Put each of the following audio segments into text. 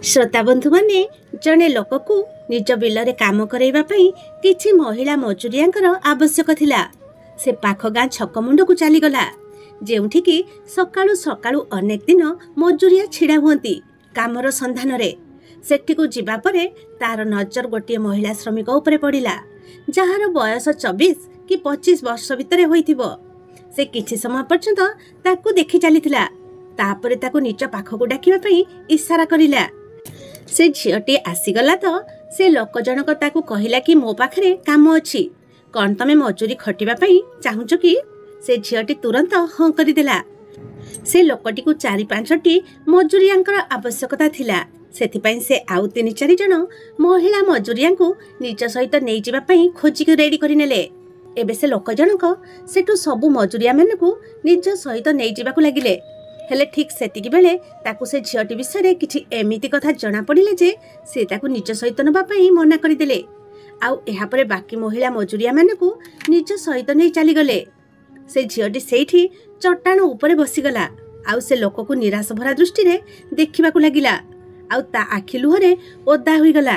श्रोता बंधु माने जड़े लोक को निज बिल काम कराइबा पई किछि महिला मजूरियांकर आवश्यक थिला। से पाख गाँ छक मुंड को चलीगला जेउठी कि सकाळु सकाळु अनेक दिन मजूरिया छिड़ा हुअंती कामर संधान रे। सेठी को जिबा परे तार नजर गोटे महिला श्रमिक उपरे पड़िला जार बयस 24 कि 25 वर्ष भितर होइथिबो। से किछि समय पर्यंत ताकू देखि चलीथिला तापरे ताकू निज पाखकु डाकिबा पई इशारा करिला। से झीटी आसीगला तो से लोक जनक ताकू कहिला कि मो पाखरे काम अछि कौन तमे मजूरी खटिबा पई चाहुच कि। से झीटी तुरंत हाँ करदेला। से लोकटी को 4-5टी मजूरियांकर आवश्यकता थिला। सेथिपई से आउ 3-4 जन महिला मजूरिया को निज सहित नहीं जाबा पई खोजिक रेडी करिनेले। एबे से लोक जनक सेठु सबु मजूरिया मानकु निज सहित नहीं जाबाकु लागिले। हेले ठीक सेतिकी बेले ताकू से झीटी विषय किछि एमिति कथा जना पड़िले जे से ताकू निज सहित नबा पई मना करदेले। आउ एहा परे बाकी महिला मजूरिया मानकु निज सहित नहीं चली गले। से झीटी सेठी चट्टाण उपरे बसीगला आउ से लोक को निराश भरा दृष्टि रे देखिबाकु लागिला आउ ता आखि लुहरे ओदा होइगला।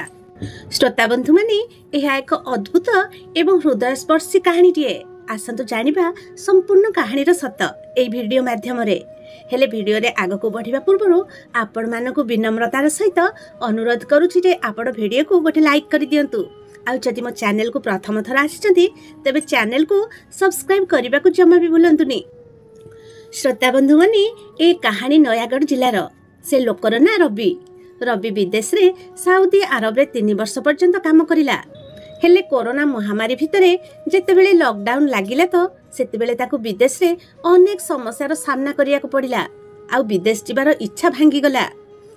श्रोता बंधु माने एहा एक अद्भुत एवं हृदयस्पर्शी कहानीटीए। आसंतु जानिबा संपूर्ण कहानीर सत एई वीडियो माध्यम रे। हेले वीडियो रे आगको बढ़िबा पूर्वरु आपण मानको विनम्रतार सहित अनुरोध करूछि जे आपण वीडियो को गोटे लाइक करि दियंतु। आउ जदि मो चैनल को प्रथम थर आछिचंती तबे चैनल को सब्सक्राइब करबा को जम्मा भी भूलंतुनी। श्रोता बंधु माने ए कहानी नयागढ़ जिल्लार। से लोकर ना रवि। रवि विदेश रे सऊदी अरब रे 3 वर्ष पर्यंत काम करिला। हेले कोरोना महामारी भितरे जेतेबेले लॉकडाउन लागिला तो सेतेबेले ताकू विदेश रे अनेक समस्यार सामना करिया को पड़िला आउ विदेश जिबार इच्छा भांगी गला।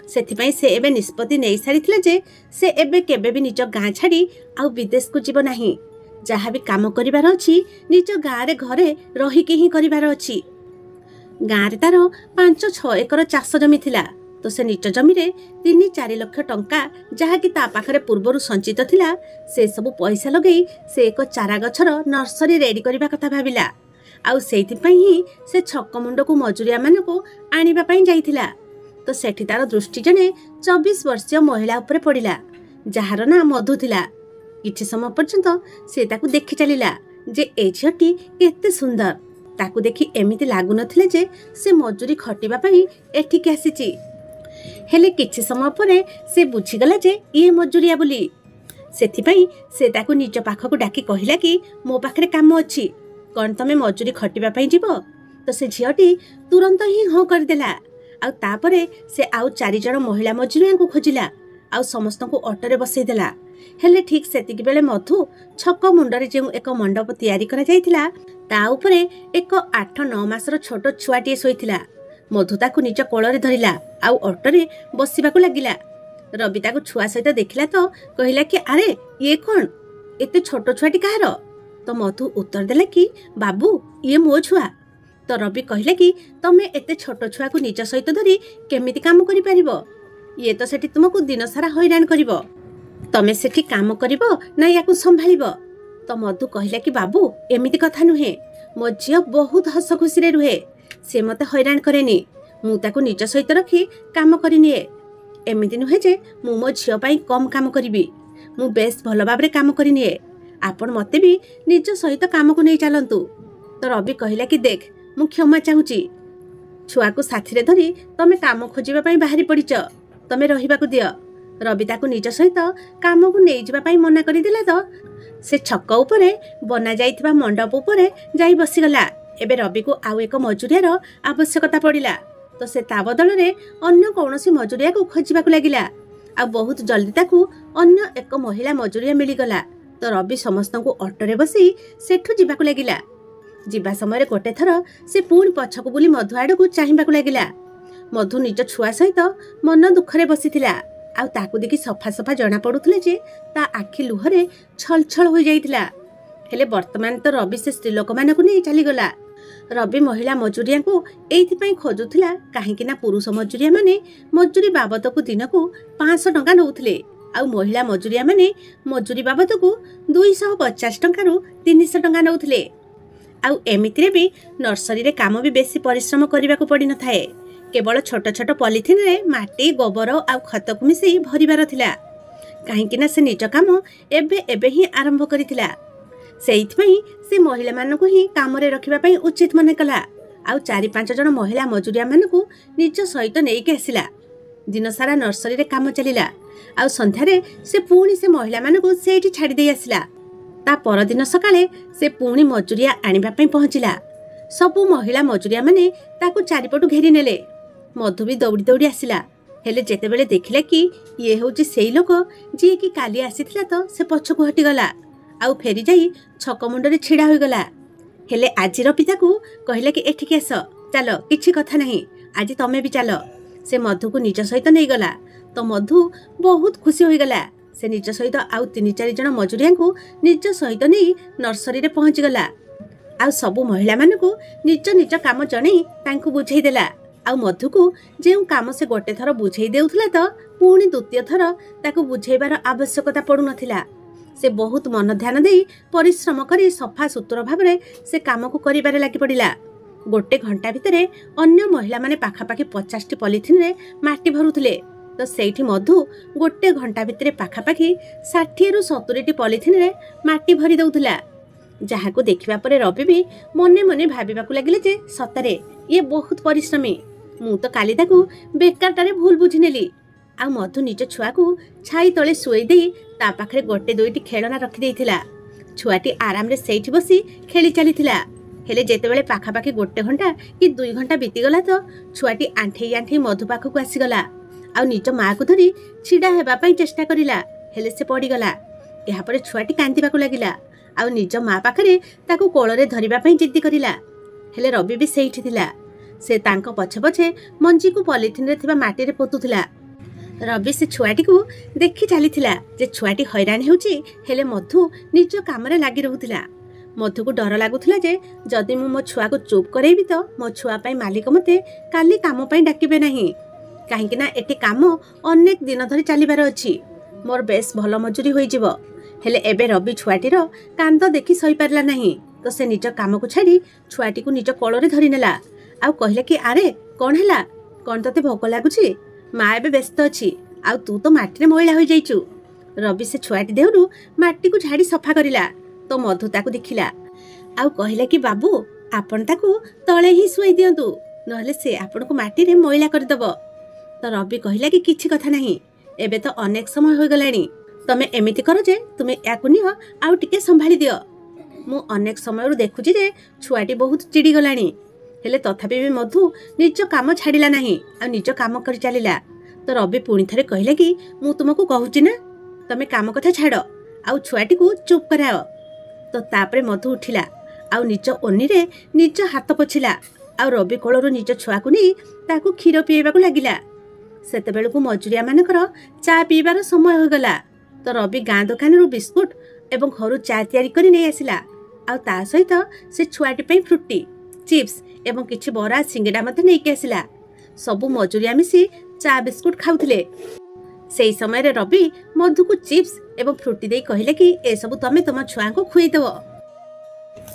सेथिपई से एबे निष्पत्ति नै सारिथिले जे से एबे केबे भी निज गाँ छाड़ी आउ विदेश को जीव नाही। जहा भी काम करिवार अछि निज गाँ रे घरे रही के ही करिवार अछि। गाँ रे तार 5-6 एकर चाष जमी थिला तो से निज जमी रे 3-4 लाख टंका जहा कि ता पाखरे पूर्वरु संचित थिला से सब पैसा लगई से एक चारा गछर नर्सरी रेडी करिबा कथा भाबिला। आउ सेथिपई ही से छक मुंड को मजूरिया मानको आनिबा पई जाइथिला तो सेठी तार दृष्टि जने 24 वर्षीय महिला उपरे पड़िला जार ना मधु थिला। किछि समय पर्यंत से ताकू देखि चलिला जे ए झीटी केते सुंदर। ताकू देखि एमिति लागु नथिले जे से मजूरी खटिबा पई एठिक आसीची। हेले किछि समय परे से बुझीगला जे ये मजूरिया बोली। सेथिपई से ताकू निज पाखकु डाकी कहिला कि मो पाखरे काम अछि कौन तमे मजूरी खटिबा पई जीवो। तो से झीटी तुरंत ही हाँ करदेला। आउ तापरे से आउ 4 जन महिला मजूरिया को खोजिला आउ समस्त को ऑटोरे बसई देला। हेले ठीक सेतिकी बेले मधु छक मुंडरे जे एक मंडप तैयारी करा जायतिला ता उपरे एक 8-9 मासर छोट छुआटी सोइथिला। मधु ताकू निज कोଳରେ धरिला आउ ऑटोरे बसिबाकू लागिला। रवि ताकू छुआ सहित देखिला तो कहिला कि अरे ये कौन एते छोट छुआटी कहार। तो मधु उत्तर देला कि बाबू ये मो छुआ। तो रवि कहिला कि तमे एते छोट छुआ को निज सहित धरी केमिति काम करि परिबो। ये तो सेठी तुमको दिन सारा हैरान करिवो। तमे सेठी काम करिवो ना याकू संभालिबो। तो मधु कहिला कि बाबू एमिति कथा नुहे मो झियो बहुत हस खुशी रे रुहे से मते हैरान करेनी मु ताकू निज सहित रखी काम करिनिए। एमिति नुहे जे मु मो झियो पई कम काम करिवि मु बेस भलो बाबरे काम करिनिए आपण मते भी निज सहित काम को नै चलंतु। तो रवि कहिला कि देख मु क्षमा चाहूची छुआ को साथी रे धरी तमे काम खोजिबा पई बाहरी पड़िच तमे रहिबा को दियो। रवि ताकू निज सहित काम को नै जिबा पई मना करि देला तो से छक उपरे बना जाइथिबा मंडप उपरे जाई बसिगला। एबे रवि को आउ एक मजूरियार आवश्यकता पड़िला तो से ता बदल रे अन्य कौनसी मजूरिया को खोजिबा को लागिला। आ बहुत जल्दी ताकू अन्य एक महिला मजूरिया मिली गला। तो रवि समस्त को ऑटोरे बसी सेठु जिबा को लागिला। जिबा समय गोटे थर से पुणी पछकु बुली मधु आड़ को चाहिबा को लागिला। मधु निज छुआ सहित मन दुखरे बसीथिला आउ ताकू देखि सफा सफा जना पड़ुथले जे ता आखि लुहरे छल छल होई जाइथिला। हेले वर्तमान तो रवि से स्त्री लोक मानकु नै चली गला। रवि महिला मजूरिया को एइथि पई खोजुथिला काहेकि ना पुरुष मजूरिया माने मजूरी बाबद को दिन को 500 टंका नउथले आउ महिला मजूरिया माने मजूरी बाबद को 250 टंका रु 300 टंका नउथले। आउ एमितिरे भी नर्सरी रे काम भी बेसी परिश्रम करबा को पड़ी न थाए केवल छोट छोट पॉलिथिन रे माटी गोबर आ खतकु मिसई भरिबार थिला काहेकि ना से निज काम एबे एबे ही आरंभ करिथिला। सेइथपई से महिला मानकु ही काम रे रखिबा पई उचित मने कला आ 4-5 जन महिला मजुरिया मानकु निज सहित नेइके आसिला। दिन सारा नर्सरी रे काम चलिला आ संध्यारे से पुणी से महिला मानकु सेठी छाडी देई आसिला। ता परदिन सकाळे से पुणी मजुरिया आनिबा पई पहुंचिला। सबु महिला मजुरिया माने ताकु चारिपटु घेरी नेले। मधु भी दौड़ी दौड़ी आसिला हेले जेतेबेले देखिला कि ये होची सेई लोक जी कि काली आसीथिला तो से पछकु हटी गला आउ फेरी जाई छक मुंडरे छिड़ा होई गला। हेले आजिर पिता को कहले कि एठिके आस चलो किछि कथा नहीं आज तमे भी चलो। से मधु को निज सहित नहीं गला तो मधु बहुत खुशी होई गला। से निज सहित आउ 3-4 जन मजुरिया को निज सहित नहीं नर्सरी रे पहुंच गला आउ सबु महिला मानकु निज निज काम जणई तांकु बुझेई देला। आउ मधु को जे काम से गोटे थर बुझेई देउथला तो पुणी द्वितीय थर ताकु बुझेइबार आवश्यकता पड़ु नथिला। से बहुत मन ध्यान देई परिश्रम करी सफा सुतुर भाबरे से काम को करिबारे लागि पड़िला। गोटे घंटा भितरे अन्य महिला माने पाखापाखि 50टी पॉलिथिन रे माटी भरुथिले तो सेठी मधु गोटे घंटा भितरे पाखापाखि 60 रु 70टी पॉलिथिन रे माटी भरी दउथला। जहाको देखिबा परे रवि भी मने मने भाबिबाकू लागिले जे सतरे ये बहुत परिश्रमी मु तो काली ताकू बेकारटारे भूल बुझी नेली। आ मधु निज छुआ को छाई तले सुई देई ता पाखरे गोटे 2टी खेलना रखि देइथिला। छुआटी आराम रे सेठी बसी खेली चलीथिला। हेले जेतेबेले पाखापाखि गोटे घंटा कि 2 घंटा बीती गला तो छुआटी आंठेई आंठेई मधु पाखकू आसीगला आ निज माँ को धरी छिड़ा हेबा पई चेष्टा करिला हेले से पड़ी गला। एहा परे छुआटी कांदिबाकू लागिला आ निज माँ पाखरे ताकू कोଳରେ धरिबा पई जिद्दी करिला। हेले रवि भी सेठी थिला। से तांको पछे पछे मंजी को पॉलिथिन रे थिबा माटी रे पोतुथिला। रवि से छुआटी को देखि चलीथिला जे छुआटी हैरान हेउची हेले मधु निज काम रे लागि रहुथिला। मधु को डर लागुथिला जे जदि मु मो छुआ को चुप करेबी तो मो छुआ पई मालिक मते काली काम पई डाकिबे नाही काहेकि ना एठी काम अनेक दिन धरि चलीबार अछि मोर बेस भल मजूरी होई जिवो। हेले एबे रवि छुआटीर कांद देखि सही पारला नाही तो से निज काम को छाड़ी छुआटी को निज कोଳରେ धरि नेला आ कहले कि अरे कोन हैला कोन तते भोक लागुची माँ एबे व्यस्त अछि आ तू तो माटी रे मैला होई जाइचु। रवि से छुआटी देहरु माटी को झाड़ी सफा करिला तो मधु ताकू देखिला आ कहले कि बाबू आपण ताकू तळे ही सुई दियंतु नहले से आपण को माटी रे मैला कर दबो। तो रवि कहला कि किछि कथा नाही एबे तो अनेक समय होई गलानी तमे एमिति कर जे तुमे याकु नियो आउ टिके संभाली दियो। मु अनेक समय देखुची जे छुआटी बहुत चिड़ी गलानी हेले तथापि भी मधु निज काम छाड़िला नाही आ निज काम कर चलिला। तो रवि पुणी थरे कहले कि मु तुमको कहूची ना तमे काम कथा छाड़ आउ छुआटी को चुप कराओ। तो तापरे मधु उठिला आउ निज ओनी रे निज हाथ पोछिला आउ रवि कोळरो निज छुआ को नहीं ताकू क्षीर पीएबाकू लागिला। सेतेबेलकू मजुरिया मानकर चा पीबार समय हो गला। तो रवि गाँ दुकान रु बिस्कुट एवं घर चा तैयारी करी नहीं आसिला आउ ता सहित से छुआटी पई फ्रुटी चिप्स एवं किछि बरा सिंगडा मते नहीं के आसिला। सबु मजुरिया मिसी चा बिस्कुट खाउथिले। सेई समय रे रवि मधु को चिप्स एवं फ्रुटी देई कहले कि ए सब तमे तम छुआ को खुई दबो।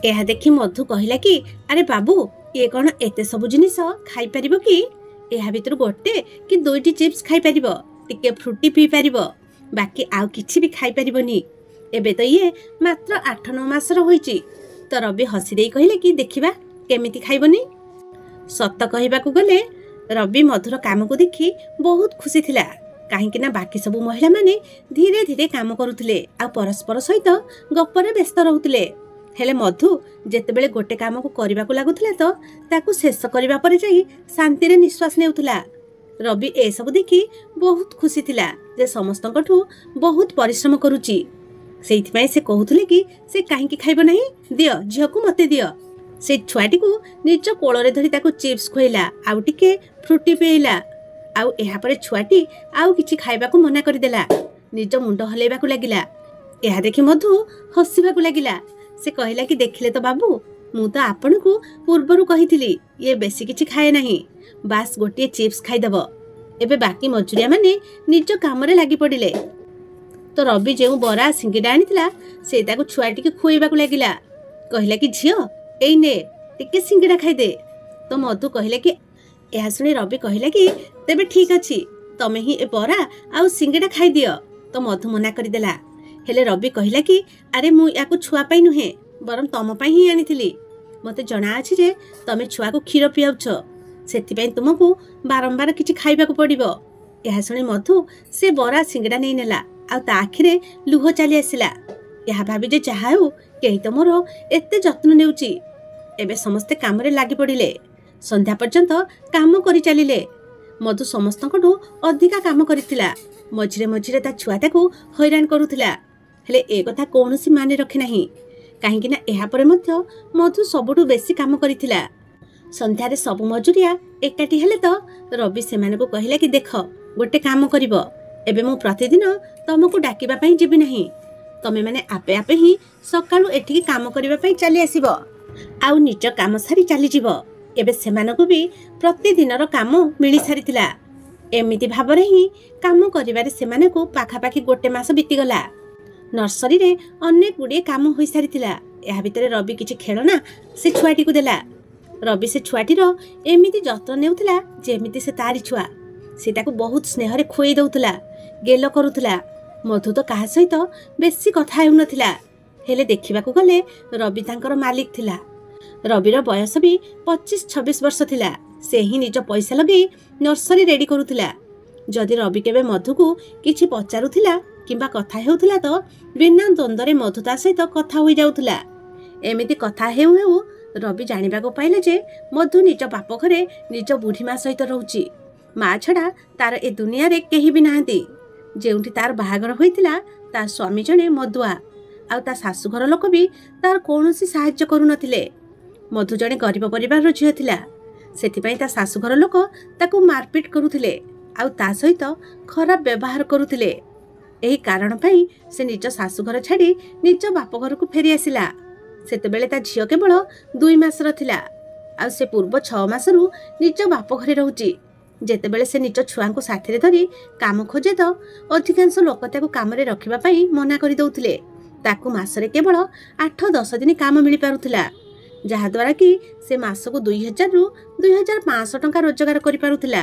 एहा देखि मधु कहला कि अरे बाबू ये कोन एते सब जिनिस खाई परिबो कि एहा भितर गोटे कि 2टी चिप्स खाई परिबो टिके फ्रुटी पी परिबो बाकी आउ किछि भी खाई परिबोनी एबे तो ये मात्र 8-9 मासर होईची। तो रवि हसी देई कहले कि देखिबा केमिति खाइबोनी। सत्य कहबाकू गले रवि मधुर काम को देखि बहुत खुशी थिला काहेकि ना बाकी सबु महिला माने धीरे धीरे काम करुथिले आ परस्पर सहित गप्परे व्यस्त रहुथिले। हेले मधु जेतेबेले गोटे काम को करबाकू लागुथिला तो ताकू शेष करबा परे जाई शांति रे निश्वास नेउथिला। रवि ए सब देखि बहुत खुशी थिला जे समस्तकठू बहुत परिश्रम करूची। सेइथिपई से कहूथिले कि से काहेकि खाइबो नाही दियो झियो को मते दियो। से छुआटी को निज कोଳରେ धरी ताकू चिप्स खुएला आउ टिके फ्रुटी पिएला आउ एहा परे छुआटी आउ किछि खाइबाकू मना करि देला निज मुंड हलेबाकू लागिला। एहा देखि मधु हसिबाकू लागिला। से कहला कि देखिले तो बाबू मु तो आपण को पूर्वरु कहिथिली ये बेसी किछि खाए नाही बास गोटे चिप्स खाई दबो। एबे बाकी मजुरिया माने निज काम रे लागि पडिले। तो रवि जे बरा सिंगडा आनिथिला से ताकू छुआटी के खुइबाकू लागिला। कहला कि झियो एई ने टिके सिंगडा खाई दे। तो मधु कहले कि ଏହା ଶୁଣି ରବି କହିଲା କି ତେବେ ଠିକ୍ ଅଛି, ତମେ ହିଁ ଏ ବରା ଆଉ ସିଙ୍ଗିଡ଼ା ଖାଇଦିଅ। ତ ମଧୁ ମନା କରିଦେଲା। ହେଲେ ରବି କହିଲା କି ଆରେ ମୁଁ ୟାକୁ ଛୁଆ ପାଇଁ ନୁହେଁ, ବରଂ ତମ ପାଇଁ ହିଁ ଆଣିଥିଲି। ମୋତେ ଜଣାଅଛି ଯେ ତମେ ଛୁଆକୁ କ୍ଷୀର ପିଆଉଛ, ସେଥିପାଇଁ ତୁମକୁ ବାରମ୍ବାର କିଛି ଖାଇବାକୁ ପଡ଼ିବ। ଏହା ଶୁଣି ମଧୁ ସେ ବରା ସିଙ୍ଗିଡ଼ା ନେଇ ନେଲା ଆଉ ତା ଆଖିରେ ଲୁହ ଚାଲି ଆସିଲା। ଏହା ଭାବି ଯେ ଯାହା ହେଉ କେହି ତ ମୋର ଏତେ ଯତ୍ନ ନେଉଛି। ଏବେ ସମସ୍ତେ କାମରେ ଲାଗି ପଡ଼ିଲେ। ସନ୍ଧ୍ୟା ପର୍ଯ୍ୟନ୍ତ କାମ କରି ଚାଲିଲେ। ମଧୁ ସମସ୍ତଙ୍କଠୁ ଅଧିକା କାମ କରିଥିଲା। ମଝିରେ ମଝିରେ ତା ଛୁଆଟାକୁ ହଇରାଣ କରୁଥିଲା। ହେଲେ ଏ କଥା କୌଣସି ମାନେ ରଖେ ନାହିଁ, କାହିଁକି ନା ଏହାପରେ ମଧ୍ୟ ମଧୁ ସବୁଠୁ ବେଶୀ କାମ କରିଥିଲା। ସନ୍ଧ୍ୟାରେ ସବୁ ମଜୁରିଆ ଏକାଠି ହେଲେ ତ ରବି ସେମାନଙ୍କୁ କହିଲା କି ଦେଖ ଗୋଟେ କାମ କରିବ, ଏବେ ମୁଁ ପ୍ରତିଦିନ ତମକୁ ଡାକିବା ପାଇଁ ଯିବି ନାହିଁ। ତମେମାନେ ଆପେ ଆପେ ହିଁ ସକାଳୁ ଏଠିକି କାମ କରିବା ପାଇଁ ଚାଲି ଆସିବ ଆଉ ନିଜ କାମ ସାରି ଚାଲିଯିବ। ଏବେ ସେମାନଙ୍କୁ ବି ପ୍ରତିଦିନର କାମ ମିଳିସାରିଥିଲା। ଏମିତି ଭାବରେ ହିଁ କାମ କରିବାରେ ସେମାନଙ୍କୁ ପାଖାପାଖି 1 ମାସ ବିତିଗଲା। ନର୍ସରୀରେ ଅନେକ ଗୁଡ଼ିଏ କାମ ହୋଇସାରିଥିଲା। ଏହା ଭିତରେ ରବି କିଛି ଖେଳନା ସେ ଛୁଆଟିକୁ ଦେଲା। ରବି ସେ ଛୁଆଟିର ଏମିତି ଯତ୍ନ ନେଉଥିଲା ଯେମିତି ସେ ତାରି ଛୁଆ। ସେ ତାକୁ ବହୁତ ସ୍ନେହରେ ଖୁଆଇ ଦେଉଥିଲା, ଗେଲ କରୁଥିଲା। ମଧୁ ତ କାହା ସହିତ ବେଶୀ କଥା ହେଉନଥିଲା। ହେଲେ ଦେଖିବାକୁ ଗଲେ ରବି ତାଙ୍କର ମାଲିକ ଥିଲା। ରବିର ବୟସ ବି 25-26 ବର୍ଷ ଥିଲା। ସେ ହିଁ ନିଜ ପଇସା ଲଗେଇ ନର୍ସରୀ ରେଡି କରୁଥିଲା। ଯଦି ରବି କେବେ ମଧୁକୁ କିଛି ପଚାରୁଥିଲା କିମ୍ବା କଥା ହେଉଥିଲା ତ ବିନା ଦ୍ୱନ୍ଦ୍ୱରେ ମଧୁ ତା ସହିତ କଥା ହୋଇଯାଉଥିଲା। ଏମିତି କଥା ହେଉ ହେଉ ରବି ଜାଣିବାକୁ ପାଇଲା ଯେ ମଧୁ ନିଜ ବାପ ଘରେ ନିଜ ବୁଢ଼ୀମା ସହିତ ରହୁଛି। ମା ଛଡ଼ା ତାର ଏ ଦୁନିଆରେ କେହି ବି ନାହାନ୍ତି। ଯେଉଁଠି ତାର ବାହାଘର ହୋଇଥିଲା ତା ସ୍ୱାମୀ ଜଣେ ମଦୁଆ, ଆଉ ତା ଶାଶୁଘର ଲୋକ ବି ତାର କୌଣସି ସାହାଯ୍ୟ କରୁନଥିଲେ। ମଧୁ ଜଣେ ଗରିବ ପରିବାରର ଝିଅ ଥିଲା, ସେଥିପାଇଁ ତା ଶାଶୁଘର ଲୋକ ତାକୁ ମାରପିଟ କରୁଥିଲେ ଆଉ ତା ସହିତ ଖରାପ ବ୍ୟବହାର କରୁଥିଲେ। ଏହି କାରଣ ପାଇଁ ସେ ନିଜ ଶାଶୁଘର ଛାଡ଼ି ନିଜ ବାପଘରକୁ ଫେରି ଆସିଲା। ସେତେବେଳେ ତା ଝିଅ କେବଳ 2 ମାସର ଥିଲା ଆଉ ସେ ପୂର୍ବ 6 ମାସରୁ ନିଜ ବାପଘରେ ରହୁଛି। ଯେତେବେଳେ ସେ ନିଜ ଛୁଆଙ୍କୁ ସାଥିରେ ଧରି କାମ ଖୋଜେ ତ ଅଧିକାଂଶ ଲୋକ ତାକୁ କାମରେ ରଖିବା ପାଇଁ ମନା କରିଦେଉଥିଲେ। ତାକୁ ମାସରେ କେବଳ 8-10 ଦିନ କାମ ମିଳିପାରୁଥିଲା, ଯାହାଦ୍ୱାରା କି ସେ ମାସକୁ 2000ରୁ 2500 ଟଙ୍କା ରୋଜଗାର କରିପାରୁଥିଲା।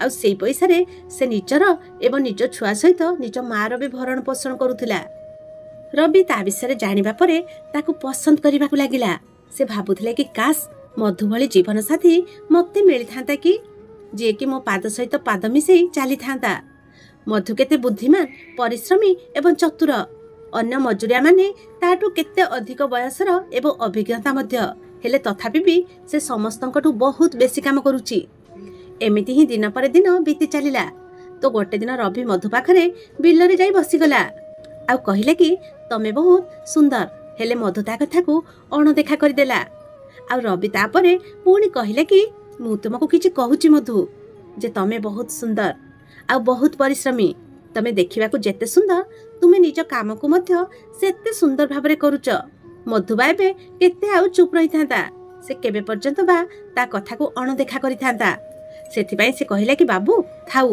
ଆଉ ସେଇ ପଇସାରେ ସେ ନିଜର ଏବଂ ନିଜ ଛୁଆ ସହିତ ନିଜ ମାର ବି ଭରଣ ପୋଷଣ କରୁଥିଲା। ରବି ତା ବିଷୟରେ ଜାଣିବା ପରେ ତାକୁ ପସନ୍ଦ କରିବାକୁ ଲାଗିଲା। ସେ ଭାବୁଥିଲା କି କାଶ ମଧୁ ଭଳି ଜୀବନସାଥୀ ମୋତେ ମିଳିଥାନ୍ତା କି, ଯିଏକି ମୋ ପାଦ ସହିତ ପାଦ ମିଶେଇ ଚାଲିଥାନ୍ତା। ମଧୁ କେତେ ବୁଦ୍ଧିମାନ, ପରିଶ୍ରମୀ ଏବଂ ଚତୁର। ଅନ୍ୟ ମଜୁରିଆ ମାନେ ତାଠୁ କେତେ ଅଧିକ ବୟସର ଏବଂ ଅଭିଜ୍ଞତା ମଧ୍ୟ, ହେଲେ ତଥାପି ବି ସେ ସମସ୍ତଙ୍କଠୁ ବହୁତ ବେଶୀ କାମ କରୁଛି। ଏମିତି ହିଁ ଦିନ ପରେ ଦିନ ବିତି ଚାଲିଲା। ତ ଗୋଟେ ଦିନ ରବି ମଧୁ ପାଖରେ ବିଲରେ ଯାଇ ବସିଗଲା ଆଉ କହିଲା କି ତମେ ବହୁତ ସୁନ୍ଦର। ହେଲେ ମଧୁ ତା କଥାକୁ ଅଣଦେଖା କରିଦେଲା। ଆଉ ରବି ତାପରେ ପୁଣି କହିଲା କି ମୁଁ ତୁମକୁ କିଛି କହୁଛି ମଧୁ, ଯେ ତମେ ବହୁତ ସୁନ୍ଦର ଆଉ ବହୁତ ପରିଶ୍ରମୀ। ତମେ ଦେଖିବାକୁ ଯେତେ ସୁନ୍ଦର, ତୁମେ ନିଜ କାମକୁ ମଧ୍ୟ ସେତେ ସୁନ୍ଦର ଭାବରେ କରୁଛ। ମଧୁ ବା ଏବେ କେତେ ଆଉ ଚୁପ୍ ରହିଥାନ୍ତା, ସେ କେବେ ପର୍ଯ୍ୟନ୍ତ ବା ତା କଥାକୁ ଅଣଦେଖା କରିଥାନ୍ତା। ସେଥିପାଇଁ ସେ କହିଲା କି ବାବୁ ଥାଉ,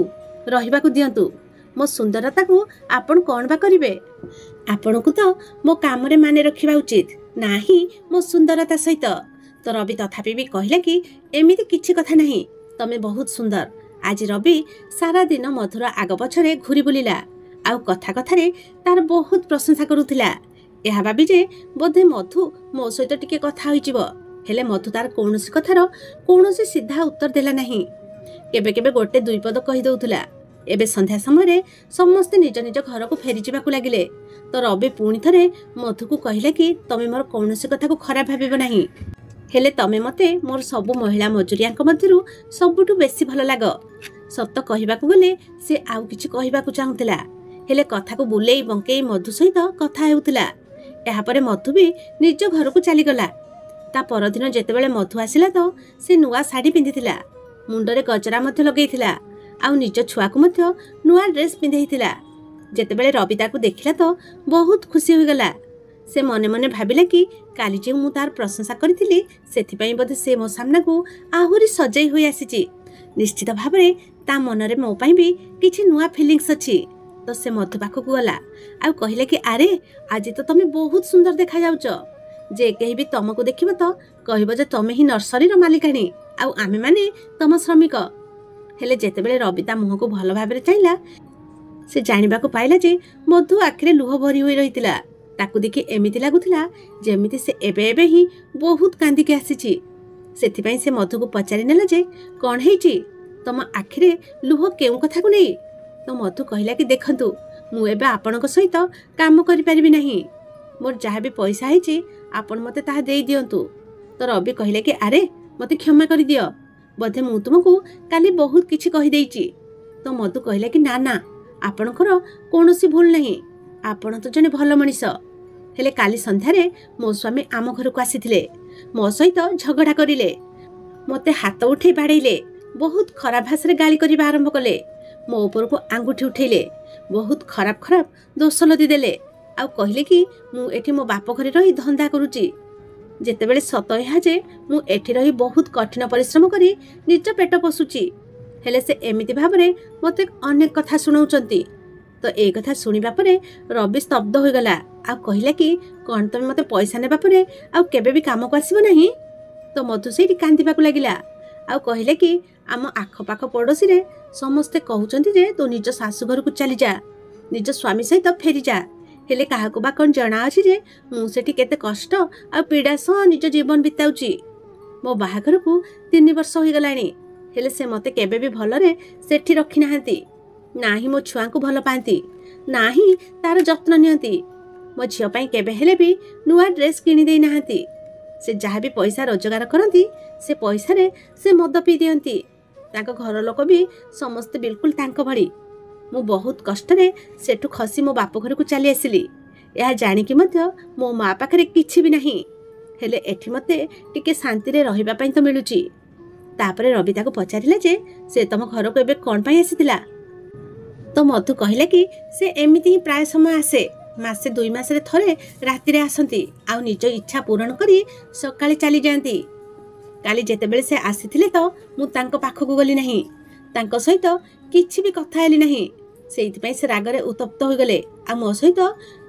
ରହିବାକୁ ଦିଅନ୍ତୁ। ମୋ ସୁନ୍ଦରତାକୁ ଆପଣ କ'ଣ ବା କରିବେ? ଆପଣଙ୍କୁ ତ ମୋ କାମରେ ମାନେ ରଖିବା ଉଚିତ, ନାହିଁ ମୋ ସୁନ୍ଦରତା ସହିତ। ତ ରବି ତଥାପି ବି କହିଲା କି ଏମିତି କିଛି କଥା ନାହିଁ, ତମେ ବହୁତ ସୁନ୍ଦର। ଆଜି ରବି ସାରା ଦିନ ମଧୁର ଆଗ ପଛରେ ଘୁରି ବୁଲିଲା ଆଉ କଥା କଥାରେ ତାର ବହୁତ ପ୍ରଶଂସା କରୁଥିଲା। ଏହା ଭାବି ଯେ ବୋଧେ ମଧୁ ମୋ ସହିତ ଟିକେ କଥା ହୋଇଯିବ। ହେଲେ ମଧୁ ତାର କୌଣସି କଥାର କୌଣସି ସିଧା ଉତ୍ତର ଦେଲା ନାହିଁ। କେବେ କେବେ 1-2 ପଦ କହିଦେଉଥିଲା। ଏବେ ସନ୍ଧ୍ୟା ସମୟରେ ସମସ୍ତେ ନିଜ ନିଜ ଘରକୁ ଫେରିଯିବାକୁ ଲାଗିଲେ। ତ ରବି ପୁଣି ଥରେ ମଧୁକୁ କହିଲା କି ତମେ ମୋର କୌଣସି କଥାକୁ ଖରାପ ଭାବିବ ନାହିଁ, ହେଲେ ତମେ ମୋତେ ମୋର ସବୁ ମହିଳା ମଜୁରିଆଙ୍କ ମଧ୍ୟରୁ ସବୁଠୁ ବେଶୀ ଭଲ ଲାଗ। ସତ କହିବାକୁ ଗଲେ ସେ ଆଉ କିଛି କହିବାକୁ ଚାହୁଁଥିଲା, ହେଲେ କଥାକୁ ବୁଲେଇ ବଙ୍କେଇ ମଧୁ ସହିତ କଥା ହେଉଥିଲା। ଏହାପରେ ମଧୁ ବି ନିଜ ଘରକୁ ଚାଲିଗଲା। ତା ପରଦିନ ଯେତେବେଳେ ମଧୁ ଆସିଲା ତ ସେ ନୂଆ ଶାଢ଼ୀ ପିନ୍ଧିଥିଲା, ମୁଣ୍ଡରେ ଗଜରା ମଧ୍ୟ ଲଗେଇଥିଲା ଆଉ ନିଜ ଛୁଆକୁ ମଧ୍ୟ ନୂଆ ଡ୍ରେସ୍ ପିନ୍ଧେଇଥିଲା। ଯେତେବେଳେ ରବି ତାକୁ ଦେଖିଲା ତ ବହୁତ ଖୁସି ହୋଇଗଲା। ସେ ମନେ ମନେ ଭାବିଲା କି କାଲି ଯେଉଁ ମୁଁ ତାର ପ୍ରଶଂସା କରିଥିଲି ସେଥିପାଇଁ ବୋଧେ ସେ ମୋ ସାମ୍ନାକୁ ଆହୁରି ସଜେଇ ହୋଇ ଆସିଛି। ନିଶ୍ଚିତ ଭାବରେ ତା ମନରେ ମୋ ପାଇଁ ବି କିଛି ନୂଆ ଫିଲିଂସ୍ ଅଛି। ତ ସେ ମଧୁ ପାଖକୁ ଗଲା ଆଉ କହିଲା କି ଆରେ ଆଜି ତ ତମେ ବହୁତ ସୁନ୍ଦର ଦେଖାଯାଉଛ। ଯେ କେହି ବି ତମକୁ ଦେଖିବ ତ କହିବ ଯେ ତମେ ହିଁ ନର୍ସରୀର ମାଲିକାଣୀ ଆଉ ଆମେମାନେ ତମ ଶ୍ରମିକ। ହେଲେ ଯେତେବେଳେ ରବି ତା ମୁହଁକୁ ଭଲ ଭାବରେ ଚାହିଁଲା ସେ ଜାଣିବାକୁ ପାଇଲା ଯେ ମଧୁ ଆଖିରେ ଲୁହ ଭରି ହୋଇ ରହିଥିଲା। ତାକୁ ଦେଖି ଏମିତି ଲାଗୁଥିଲା ଯେମିତି ସେ ଏବେ ଏବେ ହିଁ ବହୁତ କାନ୍ଦିକି ଆସିଛି। ସେଥିପାଇଁ ସେ ମଧୁକୁ ପଚାରି ନେଲା ଯେ କ'ଣ ହେଇଛି, ତମ ଆଖିରେ ଲୁହ କେଉଁ କଥାକୁ ନେଇ? ତ ମଧୁ କହିଲା କି ଦେଖନ୍ତୁ, ମୁଁ ଏବେ ଆପଣଙ୍କ ସହିତ କାମ କରିପାରିବି ନାହିଁ। ମୋର ଯାହା ବି ପଇସା ହେଇଛି ଆପଣ ମୋତେ ତାହା ଦେଇ ଦିଅନ୍ତୁ। ତ ରବି କହିଲେ କି ଆରେ ମୋତେ କ୍ଷମା କରିଦିଅ, ବୋଧେ ମୁଁ ତୁମକୁ କାଲି ବହୁତ କିଛି କହିଦେଇଛି। ତ ମଧୁ କହିଲା କି ନା ନା, ଆପଣଙ୍କର କୌଣସି ଭୁଲ ନାହିଁ, ଆପଣ ତ ଜଣେ ଭଲ ମଣିଷ। ହେଲେ କାଲି ସନ୍ଧ୍ୟାରେ ମୋ ସ୍ୱାମୀ ଆମ ଘରକୁ ଆସିଥିଲେ, ମୋ ସହିତ ଝଗଡ଼ା କରିଲେ, ମୋତେ ହାତ ଉଠେଇ ବାଡ଼େଇଲେ, ବହୁତ ଖରାପ ଭାଷାରେ ଗାଳି କରିବା ଆରମ୍ଭ କଲେ, ମୋ ଉପରକୁ ଆଙ୍ଗୁଠି ଉଠେଇଲେ, ବହୁତ ଖରାପ ଖରାପ ଦୋଷ ଲଦି ଦେଲେ, ଆଉ କହିଲେ କି ମୁଁ ଏଠି ମୋ ବାପ ଘରେ ରହି ଧନ୍ଦା କରୁଛି, ଯେତେବେଳେ ସତ ଏହା ଯେ ମୁଁ ଏଠି ରହି ବହୁତ କଠିନ ପରିଶ୍ରମ କରି ନିଜ ପେଟ ପୋଷୁଛି। ହେଲେ ସେ ଏମିତି ଭାବରେ ମୋତେ ଅନେକ କଥା ଶୁଣାଉଛନ୍ତି। ତ ଏଇ କଥା ଶୁଣିବା ପରେ ରବି ସ୍ତବ୍ଧ ହୋଇଗଲା ଆଉ କହିଲା କି କ'ଣ ତମେ ମୋତେ ପଇସା ନେବା ପରେ ଆଉ କେବେ ବି କାମକୁ ଆସିବ ନାହିଁ? ତ ମଧୁ ସେଇଠି କାନ୍ଦିବାକୁ ଲାଗିଲା ଆଉ କହିଲେ କି ଆମ ଆଖପାଖ ପଡ଼ୋଶୀରେ ସମସ୍ତେ କହୁଛନ୍ତି ଯେ ତୁ ନିଜ ଶାଶୁ ଘରକୁ ଚାଲିଯା, ନିଜ ସ୍ୱାମୀ ସହିତ ଫେରିଯା। ହେଲେ କାହାକୁ ବା କ'ଣ ଜଣାଅଛି ଯେ ମୁଁ ସେଠି କେତେ କଷ୍ଟ ଆଉ ପୀଡ଼ା ସହ ନିଜ ଜୀବନ ବିତାଉଛି। ମୋ ବାହାଘରକୁ 3 ବର୍ଷ ହୋଇଗଲାଣି, ହେଲେ ସେ ମୋତେ କେବେ ବି ଭଲରେ ସେଠି ରଖିନାହାନ୍ତି। ନାହିଁ ମୋ ଛୁଆଙ୍କୁ ଭଲ ପାଆନ୍ତି, ନାହିଁ ତାର ଯତ୍ନ ନିଅନ୍ତି। ମୋ ଝିଅ ପାଇଁ କେବେ ହେଲେ ବି ନୂଆ ଡ୍ରେସ୍ କିଣି ଦେଇନାହାନ୍ତି। ସେ ଯାହା ବି ପଇସା ରୋଜଗାର କରନ୍ତି ସେ ପଇସାରେ ସେ ମଦ ପିଇ ଦିଅନ୍ତି। ତାଙ୍କ ଘର ଲୋକ ବି ସମସ୍ତେ ବିଲକୁଲ ତାଙ୍କ ଭଳି। ମୁଁ ବହୁତ କଷ୍ଟରେ ସେଠୁ ଖସି ମୋ ବାପ ଘରକୁ ଚାଲି ଆସିଲି। ଏହା ଜାଣିକି ମଧ୍ୟ ମୋ ମା ପାଖରେ କିଛି ବି ନାହିଁ, ହେଲେ ଏଠି ମୋତେ ଟିକେ ଶାନ୍ତିରେ ରହିବା ପାଇଁ ତ ମିଳୁଛି। ତାପରେ ରବି ତାକୁ ପଚାରିଲା ଯେ ସେ ତମ ଘରକୁ ଏବେ କ'ଣ ପାଇଁ ଆସିଥିଲା? ତ ମଧୁ କହିଲା କି ସେ ଏମିତି ହିଁ ପ୍ରାୟ ସମୟ ଆସେ, ମାସେ 2 ମାସରେ ଥରେ ରାତିରେ ଆସନ୍ତି ଆଉ ନିଜ ଇଚ୍ଛା ପୂରଣ କରି ସକାଳେ ଚାଲିଯାଆନ୍ତି। କାଲି ଯେତେବେଳେ ସେ ଆସିଥିଲେ ତ ମୁଁ ତାଙ୍କ ପାଖକୁ ଗଲି ନାହିଁ, ତାଙ୍କ ସହିତ କିଛି ବି କଥା ହେଲି ନାହିଁ। ସେଇଥିପାଇଁ ସେ ରାଗରେ ଉତ୍ତପ୍ତ ହୋଇଗଲେ ଆଉ ମୋ ସହିତ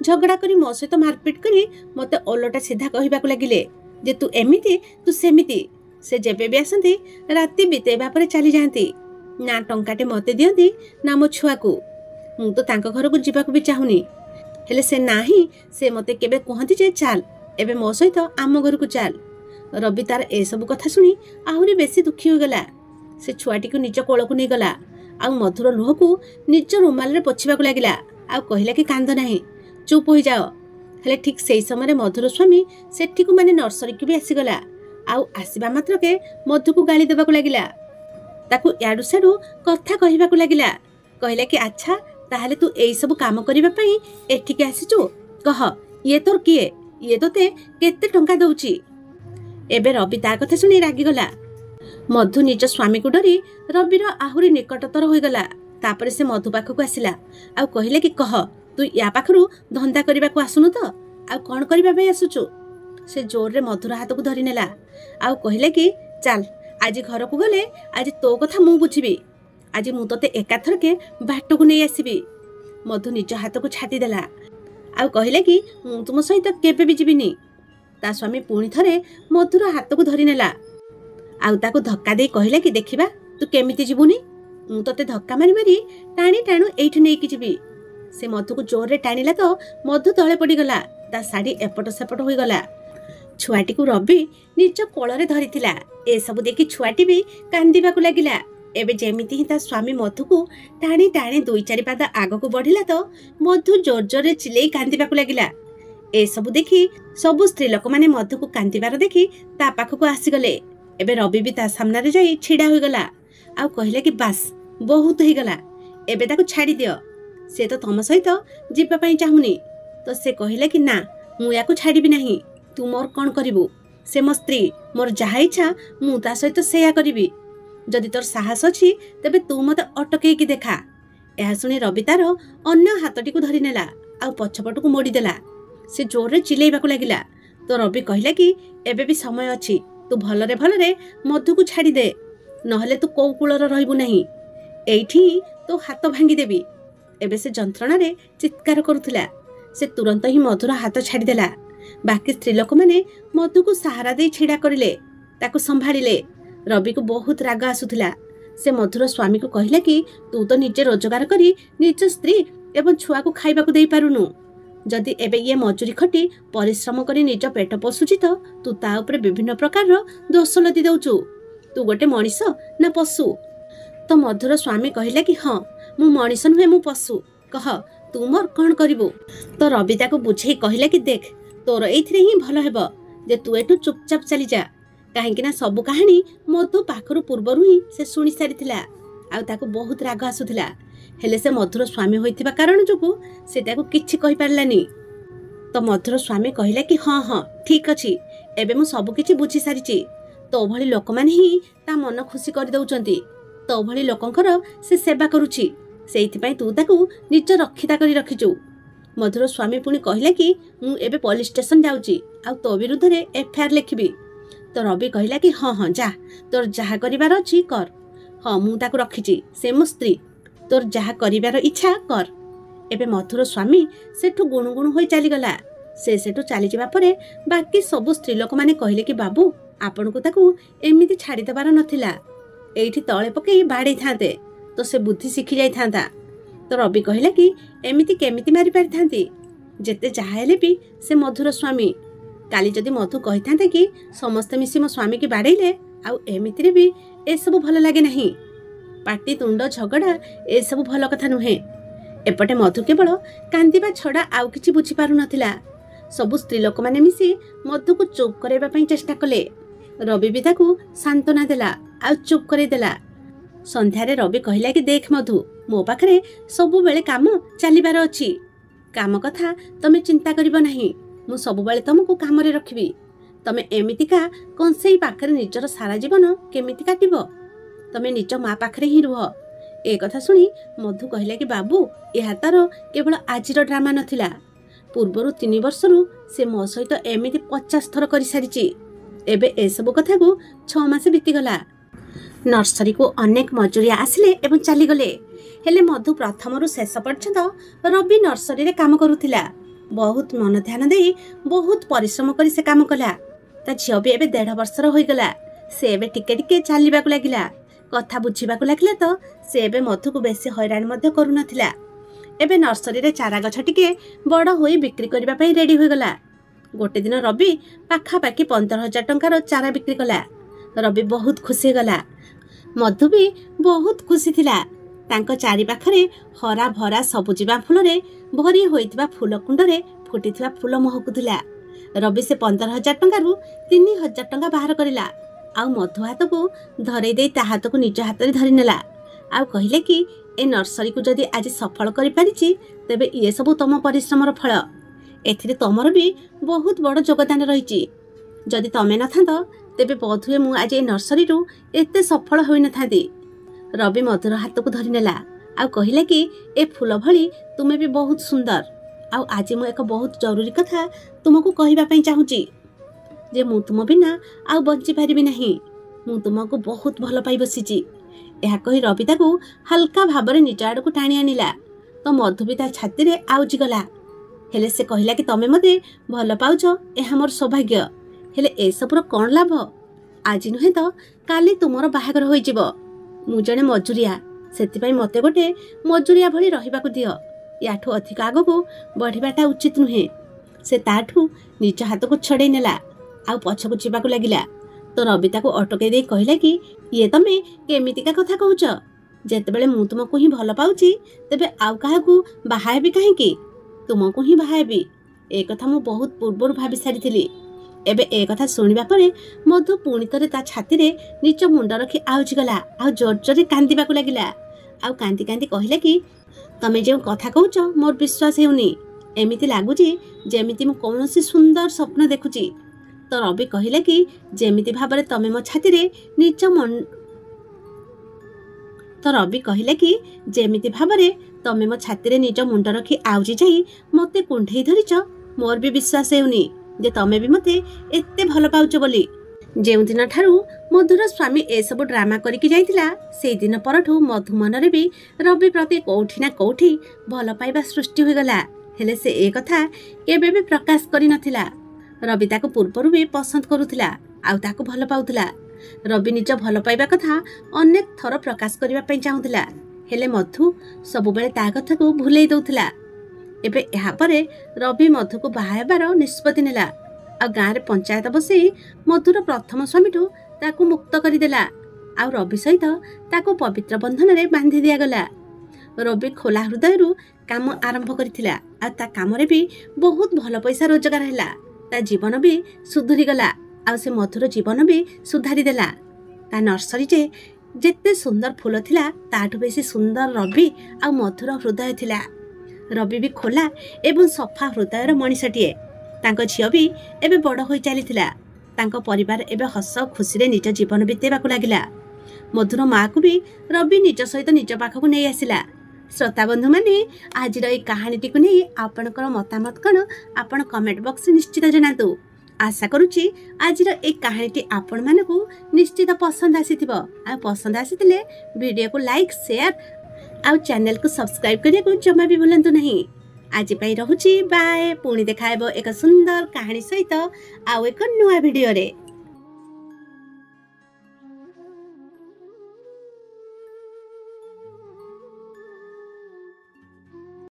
ଝଗଡ଼ା କରି ମୋ ସହିତ ମାରପିଟ କରି ମୋତେ ଓଲଟା ସିଧା କହିବାକୁ ଲାଗିଲେ ଯେ ତୁ ଏମିତି ତୁ ସେମିତି। ସେ ଯେବେ ବି ଆସନ୍ତି ରାତି ବିତେଇବା ପରେ ଚାଲିଯାଆନ୍ତି, ନା ଟଙ୍କାଟେ ମୋତେ ଦିଅନ୍ତି ନା ମୋ ଛୁଆକୁ। ମୁଁ ତ ତାଙ୍କ ଘରକୁ ଯିବାକୁ ବି ଚାହୁଁନି, ହେଲେ ସେ ନାହିଁ, ସେ ମୋତେ କେବେ କୁହନ୍ତି ଯେ ଚାଲ ଏବେ ମୋ ସହିତ ଆମ ଘରକୁ ଚାଲ। ରବି ତାର ଏସବୁ କଥା ଶୁଣି ଆହୁରି ବେଶୀ ଦୁଃଖୀ ହୋଇଗଲା। ସେ ଛୁଆଟିକୁ ନିଜ କୋଳକୁ ନେଇଗଲା ଆଉ ମଧୁର ଲୁହକୁ ନିଜ ରୁମାଲରେ ପୋଛିବାକୁ ଲାଗିଲା ଆଉ କହିଲା କି କାନ୍ଦ ନାହିଁ, ଚୁପ୍ ହୋଇଯାଅ। ହେଲେ ଠିକ୍ ସେଇ ସମୟରେ ମଧୁର ସ୍ୱାମୀ ସେଠିକୁ ମାନେ ନର୍ସରୀକୁ ବି ଆସିଗଲା ଆଉ ଆସିବା ମାତ୍ରକେ ମଧୁକୁ ଗାଳି ଦେବାକୁ ଲାଗିଲା, ତାକୁ ୟାଡୁ ସେଡୁ କଥା କହିବାକୁ ଲାଗିଲା। କହିଲା କି ଆଚ୍ଛା ତାହେଲେ ତୁ ଏଇ ସବୁ କାମ କରିବା ପାଇଁ ଏଠିକି ଆସିଛୁ, କହ ଇଏ ତୋର କିଏ, ଇଏ ତୋତେ କେତେ ଟଙ୍କା ଦଉଛି? ଏବେ ରବି ତା କଥା ଶୁଣି ରାଗିଗଲା। ମଧୁ ନିଜ ସ୍ୱାମୀକୁ ଡରି ରବିର ଆହୁରି ନିକଟତର ହୋଇଗଲା। ତାପରେ ସେ ମଧୁ ପାଖକୁ ଆସିଲା ଆଉ କହିଲେ କି କହ ତୁ ୟା ପାଖରୁ ଧନ୍ଦା କରିବାକୁ ଆସୁନୁ ତ, ଆଉ କ'ଣ କରିବା ପାଇଁ ଆସୁଛୁ? ସେ ଜୋରରେ ମଧୁର ହାତକୁ ଧରି ନେଲା ଆଉ କହିଲେ କି ଚାଲ ଆଜି ଘରକୁ ଗଲେ ଆଜି ତୋ କଥା ମୁଁ ବୁଝିବି, ଆଜି ମୁଁ ତୋତେ ଏକାଥରକେ ବାଟକୁ ନେଇ ଆସିବି। ମଧୁ ନିଜ ହାତକୁ ଛାଟିଦେଲା ଆଉ କହିଲେ କି ମୁଁ ତୁମ ସହିତ କେବେ ବି ଯିବିନି। ତା ସ୍ୱାମୀ ପୁଣି ଥରେ ମଧୁର ହାତକୁ ଧରି ନେଲା ଆଉ ତାକୁ ଧକ୍କା ଦେଇ କହିଲା କି ଦେଖିବା ତୁ କେମିତି ଯିବୁନି, ମୁଁ ତୋତେ ଧକ୍କା ମାରି ମାରି ଟାଣି ଟାଣୁ ଏଇଠି ନେଇକି ଯିବି। ସେ ମଧୁକୁ ଜୋରରେ ଟାଣିଲା ତ ମଧୁ ତଳେ ପଡ଼ିଗଲା, ତା ଶାଢ଼ୀ ଏପଟ ସେପଟ ହୋଇଗଲା। ଛୁଆଟିକୁ ରବି ନିଜ କୋଳରେ ଧରିଥିଲା। ଏସବୁ ଦେଖି ଛୁଆଟି ବି କାନ୍ଦିବାକୁ ଲାଗିଲା। ଏବେ ଯେମିତି ହିଁ ତା ସ୍ୱାମୀ ମଧୁକୁ ଟାଣି ଟାଣି 2-4 ପାଦ ଆଗକୁ ବଢିଲା ତ ମଧୁ ଜୋର ଜୋରରେ ଚିଲେଇ କାନ୍ଦିବାକୁ ଲାଗିଲା। ଏସବୁ ଦେଖି ସବୁ ସ୍ତ୍ରୀ ଲୋକମାନେ ମଧୁକୁ କାନ୍ଦିବାର ଦେଖି ତା ପାଖକୁ ଆସିଗଲେ। ଏବେ ରବି ବି ତା ସାମ୍ନାରେ ଯାଇ ଛିଡା ହୋଇଗଲା ଆଉ କହିଲା କି ବାସ୍ ବହୁତ ହେଇଗଲା, ଏବେ ତାକୁ ଛାଡ଼ି ଦିଅ, ସେ ତ ତମ ସହିତ ଯିବା ପାଇଁ ଚାହୁଁନି। ତ ସେ କହିଲା କି ନା ମୁଁ ୟାକୁ ଛାଡ଼ିବି ନାହିଁ, ତୁ ମୋର କ'ଣ କରିବୁ, ସେ ମୋ ସ୍ତ୍ରୀ, ମୋର ଯାହା ଇଚ୍ଛା ମୁଁ ତା ସହିତ ସେୟା କରିବି। ଯଦି ତୋର ସାହସ ଅଛି ତେବେ ତୁ ମୋତେ ଅଟକେଇକି ଦେଖା। ଏହା ଶୁଣି ରବି ତାର ଅନ୍ୟ ହାତଟିକୁ ଧରି ନେଲା ଆଉ ପଛପଟକୁ ମୋଡ଼ିଦେଲା। ସେ ଜୋରରେ ଚିଲେଇବାକୁ ଲାଗିଲା। ତ ରବି କହିଲା କି ଏବେ ବି ସମୟ ଅଛି, ତୁ ଭଲରେ ଭଲରେ ମଧୁକୁ ଛାଡ଼ିଦେ, ନହେଲେ ତୁ କୋଉ କୂଳର ରହିବୁ ନାହିଁ, ଏଇଠି ତୋ ହାତ ଭାଙ୍ଗିଦେବି। ଏବେ ସେ ଯନ୍ତ୍ରଣାରେ ଚିତ୍କାର କରୁଥିଲା। ସେ ତୁରନ୍ତ ହିଁ ମଧୁର ହାତ ଛାଡ଼ିଦେଲା। ବାକି ସ୍ତ୍ରୀ ଲୋକମାନେ ମଧୁକୁ ସାହାରା ଦେଇ ଛିଡ଼ା କରିଲେ, ତାକୁ ସମ୍ଭାଳିଲେ ରବି କୁ ବହୁତ ରାଗ ଆସୁଥିଲା। ସେ ମଧୁର ସ୍ୱାମୀକୁ କହିଲା କି ତୁ ତ ନିଜେ ରୋଜଗାର କରି ନିଜ ସ୍ତ୍ରୀ ଏବଂ ଛୁଆକୁ ଖାଇବାକୁ ଦେଇପାରୁନୁ। ଯଦି ଏବେ ଇଏ ମଜୁରୀ ଖଟି ପରିଶ୍ରମ କରି ନିଜ ପେଟ ପୋଷୁଛି ତ ତୁ ତା ଉପରେ ବିଭିନ୍ନ ପ୍ରକାରର ଦୋଷ ଲଦି ଦେଉଛୁ। ତୁ ଗୋଟେ ମଣିଷ ନା ପଶୁ? ତ ମଧୁର ସ୍ୱାମୀ କହିଲା କି ହଁ, ମୁଁ ମଣିଷ ନୁହେଁ, ମୁଁ ପଶୁ। କହ ତୁ ମୋର କ'ଣ କରିବୁ? ତ ରବି ତାକୁ ବୁଝେଇ କହିଲା କି ଦେଖ, ତୋର ଏଇଥିରେ ହିଁ ଭଲ ହେବ ଯେ ତୁ ଏଠୁ ଚୁପଚାପ ଚାଲିଯା। କାହିଁକି ନା ସବୁ କାହାଣୀ ମଧୁ ପାଖରୁ ପୂର୍ବରୁ ହିଁ ସେ ଶୁଣି ସାରିଥିଲା ଆଉ ତାକୁ ବହୁତ ରାଗ ଆସୁଥିଲା। ହେଲେ ସେ ମଧୁର ସ୍ୱାମୀ ହୋଇଥିବା କାରଣ ଯୋଗୁଁ ସେ ତାକୁ କିଛି କହିପାରିଲାନି। ତ ମଧୁର ସ୍ୱାମୀ କହିଲା କି ହଁ ହଁ ଠିକ୍ ଅଛି, ଏବେ ମୁଁ ସବୁ କିଛି ବୁଝି ସାରିଛି। ତୋ ଭଳି ଲୋକମାନେ ହିଁ ତା ମନ ଖୁସି କରିଦେଉଛନ୍ତି। ତୋ ଭଳି ଲୋକଙ୍କର ସେ ସେବା କରୁଛି, ସେଇଥିପାଇଁ ତୁ ତାକୁ ନିଜ ରକ୍ଷିତା କରି ରଖିଛୁ। ମଧୁର ସ୍ୱାମୀ ପୁଣି କହିଲା କି ମୁଁ ଏବେ ପୋଲିସ ଷ୍ଟେସନ ଯାଉଛି ଆଉ ତୋ ବିରୁଦ୍ଧରେ ଏଫଆଇଆର ଲେଖିବି। ତ ରବି କହିଲା କି ହଁ ହଁ ଯା, ତୋର ଯାହା କରିବାର ଅଛି କର। ହଁ ମୁଁ ତାକୁ ରଖିଛି, ସେ ମୋ ସ୍ତ୍ରୀ, ତୋର ଯାହା କରିବାର ଇଚ୍ଛା କର। ଏବେ ମଧୁର ସ୍ୱାମୀ ସେଠୁ ଗୁଣୁଗୁଣୁ ହୋଇ ଚାଲିଗଲା। ସେ ସେଠୁ ଚାଲିଯିବା ପରେ ବାକି ସବୁ ସ୍ତ୍ରୀ ଲୋକମାନେ କହିଲେ କି ବାବୁ, ଆପଣଙ୍କୁ ତାକୁ ଏମିତି ଛାଡ଼ିଦେବାର ନଥିଲା, ଏଇଠି ତଳେ ପକେଇ ବାଡ଼େଇଥାନ୍ତେ ତ ସେ ବୁଦ୍ଧି ଶିଖି ଯାଇଥାନ୍ତା। ତ ରବି କହିଲା କି ଏମିତି କେମିତି ମାରି ପାରିଥାନ୍ତି? ଯେତେ ଯାହା ହେଲେ ବି ସେ ମଧୁର ସ୍ୱାମୀ। କାଲି ଯଦି ମଧୁ କହିଥାନ୍ତେ କି ସମସ୍ତେ ମିଶି ମୋ ସ୍ୱାମୀକି ବାଡ଼େଇଲେ, ଆଉ ଏମିତିରେ ବି ଏସବୁ ଭଲ ଲାଗେ ନାହିଁ। ପାଟି ତୁଣ୍ଡ ଝଗଡ଼ା ଏସବୁ ଭଲ କଥା ନୁହେଁ। ଏପଟେ ମଧୁ କେବଳ କାନ୍ଦିବା ଛଡ଼ା ଆଉ କିଛି ବୁଝିପାରୁନଥିଲା। ସବୁ ସ୍ତ୍ରୀ ଲୋକମାନେ ମିଶି ମଧୁକୁ ଚୁପ୍ କରାଇବା ପାଇଁ ଚେଷ୍ଟା କଲେ। ରବି ବି ତାକୁ ସାନ୍ତ୍ୱନା ଦେଲା ଆଉ ଚୁପ୍ କରେଇଦେଲା। ସନ୍ଧ୍ୟାରେ ରବି କହିଲା କି ଦେଖ ମଧୁ, ମୋ ପାଖରେ ସବୁବେଳେ କାମ ଚାଲିବାର ଅଛି। କାମ କଥା ତମେ ଚିନ୍ତା କରିବ ନାହିଁ, ମୁଁ ସବୁବେଳେ ତମକୁ କାମରେ ରଖିବି। ତମେ ଏମିତିକା କଂସେଇ ପାଖରେ ନିଜର ସାରା ଜୀବନ କେମିତି କାଟିବ? ତମେ ନିଜ ମା ପାଖରେ ହିଁ ରୁହ। ଏ କଥା ଶୁଣି ମଧୁ କହିଲା କି ବାବୁ, ଏହା ତାର କେବଳ ଆଜିର ଡ୍ରାମା ନଥିଲା। ପୂର୍ବରୁ 3 ବର୍ଷରୁ ସେ ମୋ ସହିତ ଏମିତି 50 ଥର କରିସାରିଛି। ଏବେ ଏସବୁ କଥାକୁ 6 ମାସ ବିତିଗଲା। ନର୍ସରୀକୁ ଅନେକ ମଜୁରିଆ ଆସିଲେ ଏବଂ ଚାଲିଗଲେ। ହେଲେ ମଧୁ ପ୍ରଥମରୁ ଶେଷ ପର୍ଯ୍ୟନ୍ତ ରବି ନର୍ସରୀରେ କାମ କରୁଥିଲା। ବହୁତ ମନ ଧ୍ୟାନ ଦେଇ ବହୁତ ପରିଶ୍ରମ କରି ସେ କାମ କଲା। ତା ଝିଅ ବି ଏବେ 1.5 ବର୍ଷର ହୋଇଗଲା। ସେ ଏବେ ଟିକେ ଟିକେ ଚାଲିବାକୁ ଲାଗିଲା, କଥା ବୁଝିବାକୁ ଲାଗିଲା। ତ ସେ ଏବେ ମଧୁକୁ ବେଶୀ ହଇରାଣ ମଧ୍ୟ କରୁନଥିଲା। ଏବେ ନର୍ସରୀରେ ଚାରା ଗଛ ଟିକେ ବଡ଼ ହୋଇ ବିକ୍ରି କରିବା ପାଇଁ ରେଡି ହୋଇଗଲା। ଗୋଟେ ଦିନ ରବି ପାଖାପାଖି 15,000 ଟଙ୍କାର ଚାରା ବିକ୍ରି କଲା। ରବି ବହୁତ ଖୁସି ହେଇଗଲା। ମଧୁ ବି ବହୁତ ଖୁସି ଥିଲା। ତାଙ୍କ ଚାରିପାଖରେ ହରା ଭରା ସବୁଜିମା ଫୁଲରେ ଭରି ହୋଇଥିବା ଫୁଲ କୁଣ୍ଡରେ ଫୁଟିଥିବା ଫୁଲ ମହକୁଥିଲା। ରବି ସେ 15,000 ଟଙ୍କାରୁ 3,000 ଟଙ୍କା ବାହାର କରିଲା ଆଉ ମଧୁ ହାତକୁ ଧରେଇ ଦେଇ ତା ହାତକୁ ନିଜ ହାତରେ ଧରିନେଲା ଆଉ କହିଲେ କି ଏ ନର୍ସରୀକୁ ଯଦି ଆଜି ସଫଳ କରିପାରିଛି, ତେବେ ଇଏ ସବୁ ତମ ପରିଶ୍ରମର ଫଳ। ଏଥିରେ ତମର ବି ବହୁତ ବଡ଼ ଯୋଗଦାନ ରହିଛି। ଯଦି ତମେ ନଥାନ୍ତ, ତେବେ ବୋଧହୁଏ ମୁଁ ଆଜି ଏ ନର୍ସରୀରୁ ଏତେ ସଫଳ ହୋଇନଥାନ୍ତି। ରବି ମଧୁର ହାତକୁ ଧରିନେଲା ଆଉ କହିଲା କି ଏ ଫୁଲ ଭଳି ତୁମେ ବି ବହୁତ ସୁନ୍ଦର। ଆଉ ଆଜି ମୁଁ ଏକ ବହୁତ ଜରୁରୀ କଥା ତୁମକୁ କହିବା ପାଇଁ ଚାହୁଁଛି ଯେ ମୁଁ ତୁମ ବିନା ଆଉ ବଞ୍ଚିପାରିବି ନାହିଁ। ମୁଁ ତୁମକୁ ବହୁତ ଭଲ ପାଇ ବସିଛି। ଏହା କହି ରବି ତାକୁ ହାଲକା ଭାବରେ ନିଜ ଆଡ଼କୁ ଟାଣି ଆଣିଲା। ତ ମଧୁ ବି ତା ଛାତିରେ ଆଉଜିଗଲା। ହେଲେ ସେ କହିଲା କି ତମେ ମୋତେ ଭଲ ପାଉଛ, ଏହା ମୋର ସୌଭାଗ୍ୟ। ହେଲେ ଏସବୁର କ'ଣ ଲାଭ? ଆଜି ନୁହେଁ ତ କାଲି ତୁମର ବାହାଘର ହୋଇଯିବ। ମୁଁ ଜଣେ ମଜୁରିଆ, ସେଥିପାଇଁ ମୋତେ ଗୋଟେ ମଜୁରିଆ ଭଳି ରହିବାକୁ ଦିଅ। ୟାଠୁ ଅଧିକ ଆଗକୁ ବଢ଼ିବାଟା ଉଚିତ ନୁହେଁ। ସେ ତାଠୁ ନିଜ ହାତକୁ ଛଡ଼େଇ ନେଲା ଆଉ ପଛକୁ ଯିବାକୁ ଲାଗିଲା। ତ ରବି ତାକୁ ଅଟକେଇ ଦେଇ କହିଲା କି ଇଏ ତମେ କେମିତିକା କଥା କହୁଛ? ଯେତେବେଳେ ମୁଁ ତୁମକୁ ହିଁ ଭଲ ପାଉଛି, ତେବେ ଆଉ କାହାକୁ ବାହା ହେବି କାହିଁକି? ତୁମକୁ ହିଁ ବାହା ହେବି। ଏ କଥା ମୁଁ ବହୁତ ପୂର୍ବରୁ ଭାବି ସାରିଥିଲି। ଏବେ ଏ କଥା ଶୁଣିବା ପରେ ମଧୁ ପୁଣି ଥରେ ତା ଛାତିରେ ନିଜ ମୁଣ୍ଡ ରଖି ଆଉଜିଗଲା ଆଉ ଜୋର ଜୋରରେ କାନ୍ଦିବାକୁ ଲାଗିଲା। ଆଉ କାନ୍ଦି କାନ୍ଦି କହିଲା କି ତମେ ଯେଉଁ କଥା କହୁଛ ମୋର ବିଶ୍ୱାସ ହେଉନି। ଏମିତି ଲାଗୁଛି ଯେମିତି ମୁଁ କୌଣସି ସୁନ୍ଦର ସ୍ୱପ୍ନ ଦେଖୁଛି। ତ ରବି କହିଲା କି ଯେମିତି ଭାବରେ ତମେ ମୋ ଛାତିରେ ନିଜ ମୁଣ୍ଡ ରଖି ଆଉଜି ଯାଇ ମୋତେ କୁଣ୍ଢେଇ ଧରିଛ, ମୋର ବି ବିଶ୍ୱାସ ହେଉନି ଯେ ତମେ ବି ମୋତେ ଏତେ ଭଲ ପାଉଛ ବୋଲି। ଯେଉଁଦିନ ଠାରୁ ମଧୁର ସ୍ୱାମୀ ଏସବୁ ଡ୍ରାମା କରିକି ଯାଇଥିଲା, ସେଇଦିନ ପରଠୁ ମଧୁ ମନରେ ବି ରବି ପ୍ରତି କୋଉଠି ନା କୋଉଠି ଭଲ ପାଇବା ସୃଷ୍ଟି ହୋଇଗଲା। ହେଲେ ସେ ଏ କଥା କେବେ ବି ପ୍ରକାଶ କରିନଥିଲା। ରବି ତାକୁ ପୂର୍ବରୁ ବି ପସନ୍ଦ କରୁଥିଲା ଆଉ ତାକୁ ଭଲ ପାଉଥିଲା। ରବି ନିଜ ଭଲ ପାଇବା କଥା ଅନେକ ଥର ପ୍ରକାଶ କରିବା ପାଇଁ ଚାହୁଁଥିଲା, ହେଲେ ମଧୁ ସବୁବେଳେ ତା କଥାକୁ ଭୁଲେଇ ଦେଉଥିଲା। ଏବେ ଏହାପରେ ରବି ମଧୁକୁ ବାହା ହେବାର ନିଷ୍ପତ୍ତି ନେଲା ଆଉ ଗାଁରେ ପଞ୍ଚାୟତ ବସେଇ ମଧୁର ପ୍ରଥମ ସ୍ୱାମୀଠୁ ତାକୁ ମୁକ୍ତ କରିଦେଲା ଆଉ ରବି ସହିତ ତାକୁ ପବିତ୍ର ବନ୍ଧନରେ ବାନ୍ଧି ଦିଆଗଲା। ରବି ଖୋଲା ହୃଦୟରୁ କାମ ଆରମ୍ଭ କରିଥିଲା ଆଉ ତା କାମରେ ବି ବହୁତ ଭଲ ପଇସା ରୋଜଗାର ହେଲା। ତା ଜୀବନ ବି ସୁଧୁରିଗଲା ଆଉ ସେ ମଧୁର ଜୀବନ ବି ସୁଧାରି ଦେଲା। ତା ନର୍ସରୀରେ ଯେତେ ସୁନ୍ଦର ଫୁଲ ଥିଲା ତାଠୁ ବେଶୀ ସୁନ୍ଦର ରବି ଆଉ ମଧୁର ହୃଦୟ ଥିଲା। ରବି ବି ଖୋଲା ଏବଂ ସଫା ହୃଦୟର ମଣିଷଟିଏ। ତାଙ୍କ ଝିଅ ବି ଏବେ ବଡ଼ ହୋଇ ଚାଲିଥିଲା। ତାଙ୍କ ପରିବାର ଏବେ ହସ ଖୁସିରେ ନିଜ ଜୀବନ ବିତେଇବାକୁ ଲାଗିଲା। ମଧୁର ମାଆକୁ ବି ରବି ନିଜ ସହିତ ନିଜ ପାଖକୁ ନେଇ ଆସିଲା। ଶ୍ରୋତା ବନ୍ଧୁମାନେ, ଆଜିର ଏହି କାହାଣୀଟିକୁ ନେଇ ଆପଣଙ୍କର ମତାମତ କ'ଣ ଆପଣ କମେଣ୍ଟ ବକ୍ସରେ ନିଶ୍ଚିତ ଜଣାନ୍ତୁ। ଆଶା କରୁଛି ଆଜିର ଏହି କାହାଣୀଟି ଆପଣମାନଙ୍କୁ ନିଶ୍ଚିତ ପସନ୍ଦ ଆସିଥିବ। ଆଉ ପସନ୍ଦ ଆସିଥିଲେ ଭିଡ଼ିଓକୁ ଲାଇକ୍, ସେୟାର ଆଉ ଚ୍ୟାନେଲକୁ ସବସ୍କ୍ରାଇବ୍ କରିବାକୁ ଜମା ବି ଭୁଲନ୍ତୁ ନାହିଁ। ଆଜି ପାଇଁ ରହୁଛି ବାଏ। ପୁଣି ଦେଖା ହେବ ଏକ ସୁନ୍ଦର କାହାଣୀ ସହିତ ଆଉ ଏକ ନୂଆ ଭିଡ଼ିଓରେ।